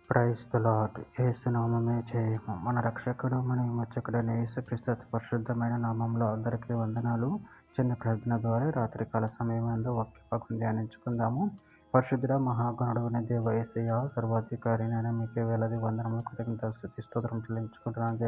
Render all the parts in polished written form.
Praise the lord. యేసు నామమే జయము. మన రక్షకుడు మన విమోచకుడైన యేసుక్రీస్తు అతి పరిశుద్ధమైన నామంలో అందరికీ వందనాలు. చిన్న ప్రార్థన ద్వారా రాత్రికాల సమయమందు వాక్య భాగం ధ్యానించుకుందాము. పరిశుద్ధుడ మహాగణుడైన దేవ యేసయ్య, సర్వాధికారి అయిన మీకే వేలాది వందనములు, కృతజ్ఞతలు, స్తుతి స్తోత్రం చెల్లించుకుంటున్నాను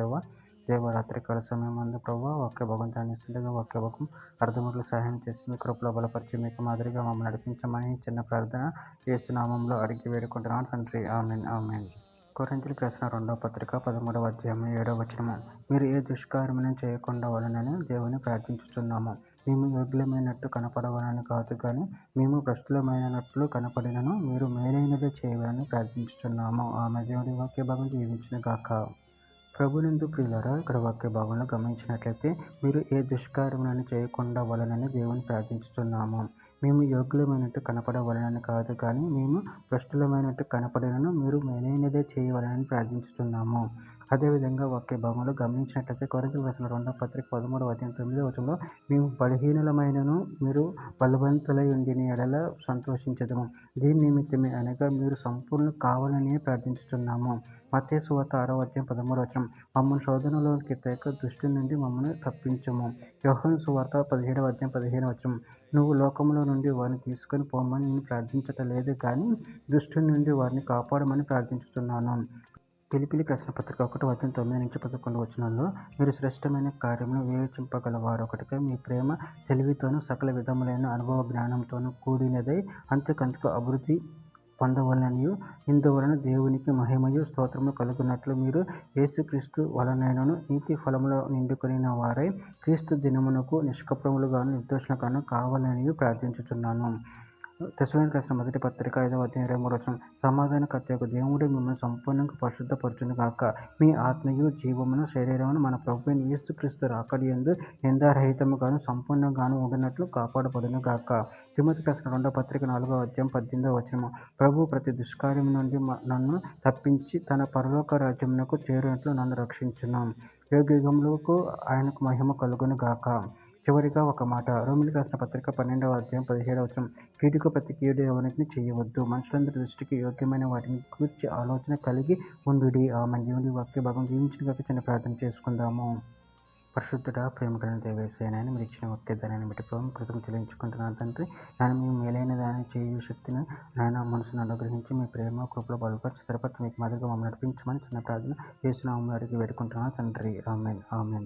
దేవ రాత్రికాల సమయమందు ప్రభువా వాక్య భాగం ధ్యానిస్తుండగా వాక్య భాగం అర్థములు సహాయం చేసి మీ కృపలో బలపరిచి మీకు మాదిరిగా మమ్మల్ని నడిపించమని చిన్న ప్రార్థన యేసు నామంలో అడిగి వేడుకుంటున్నాను తండ్రి. ఆమేన్ ఆమేన్. కొరింథీయులకు రాసిన 2వ పత్రిక 13వ అధ్యాయం 7వ వచనము. మీరు ఏ దుష్కార్యమును చేయకుండా వలనని దేవుని ప్రార్థించుచున్నాము. మేము యోగ్యులమైనట్టు కనపడవలని కాదు కానీ మేము భ్రష్టులమైనట్లు కనపడినను మీరు మేలైనదే చేయవలని ప్రార్థించుచున్నాము. ఆమె దేవుడి వాక్య భాగం జీవించిన గాక. ప్రభునందు ప్రియులారా, ఇక్కడ వాక్య భాగంలో గమనించినట్లయితే మీరు ఏ దుష్కార్యములను చేయకుండా వలనని దేవుని ప్రార్థించుతున్నాము. మేము యోగ్యులమైనట్టు కనపడవలనని కాదు కానీ మేము భ్రష్టులమైనట్టు కనపడినను మీరు మేలైనదే చేయవలనని ప్రార్థించుతున్నాము. అదేవిధంగా వాక్య భాగంలో గమనించినట్లయితే కొరింథీయులకు రాసిన 2వ పత్రిక 13వ అధ్యాయం 9వ వచనంలో మేము బలహీనులమైనను మీరు బలవంతులై ఉండిన ఎడల సంతోషించదము. దీని నిమిత్తమే అనగా మీరు సంపూర్ణ కావాలని ప్రార్థించుతున్నాము. మత్తయి సువార్త 6వ అధ్యాయం 13వ వచనం. మమ్మల్ని శోధనలోకి తేక దుష్టుని నుండి మమ్మల్ని తప్పించుము. యోహాను సువార్త 17వ అధ్యాయం 15వ వచనం. నువ్వు లోకంలో నుండి వారిని తీసుకొని పోమని నేను ప్రార్థించటం లేదు కానీ దుష్టుని నుండి వారిని కాపాడమని ప్రార్థించుతున్నాను. ఫిలిప్పీయులకు రాసిన పత్రిక 1వ అధ్యాయం 9 నుంచి 11 వచనాల్లో మీరు శ్రేష్టమైన కార్యమును వివేచింపగలవారొకటిగా మీ ప్రేమ తెలివితోనూ సకల విధములైన అనుభవ జ్ఞానంతోనూ కూడినదై అంతకంతకు అభివృద్ధి పొందవలననియు ఇందువలన దేవునికి మహిమయు స్తోత్రము కలుగునట్లు మీరు యేసుక్రీస్తు వలనైనను నీతి ఫలములో నిండుకొనిన వారై క్రీస్తు దినమునకు నిష్కపటములుగాను నిర్దోషులుగాను కావాలనియు ప్రార్థించుచున్నాను. తెస్సలోనికీయులకు రాసిన మొదటి పత్రిక 5వ అధ్యాయం 23వ వచనం. సమాధానకర్తయగు దేవుడే మిమ్మల్ని సంపూర్ణంగా పరిశుద్ధపరచును గాక. మీ ఆత్మయు జీవమును శరీరమును మన ప్రభువైన యేసుక్రీస్తు రాకడయందు నిందారహితముగాను సంపూర్ణంగాను ఉండునట్లు కాపాడబడును గాక. తిమోతికి రాసిన 2వ పత్రిక 4వ అధ్యాయం 18వ వచనము. ప్రభువు ప్రతి దుష్కార్యం నుండి నన్ను తప్పించి తన పరలోక రాజ్యమునకు చేరునట్లు నన్ను రక్షించును. యుగయుగములకు ఆయనకు మహిమ కలుగును గాక. చివరిగా ఒక మాట. రోమీయులకు రాసిన పత్రిక 12వ అధ్యాయం 17వ వచనం. కీడుకు ప్రతి కీడు ఎవరికి చేయవద్దు. మనుషులందరి దృష్టికి యోగ్యమైన వాటిని గూర్చి ఆలోచన కలిగి ఉండుడి. ఆమె దేవుని వాక్య భాగం జీవించిన చిన్న ప్రార్థన చేసుకుందాము. పరిశుద్ధుడా, ప్రేమ కలిగిన దేవ యేసయ్య, మీరు ఇచ్చిన వాక్య దానాన్ని బట్టి ప్రభు కృతజ్ఞతలు చెల్లించుకుంటున్నాను తండ్రి. నేను మేము మేలైన దాన్ని చేయు శక్తిని నాయన మనసును అనుగ్రహించి మీ ప్రేమ కృపలో బలపరిచి స్థిరపరిచి మీకు మాదిరిగా మమ్మల్ని నడిపించమని చిన్న ప్రార్థన యేసు నామములో అడిగి వేడుకుంటున్నాను తండ్రి. ఆమేన్ ఆమేన్.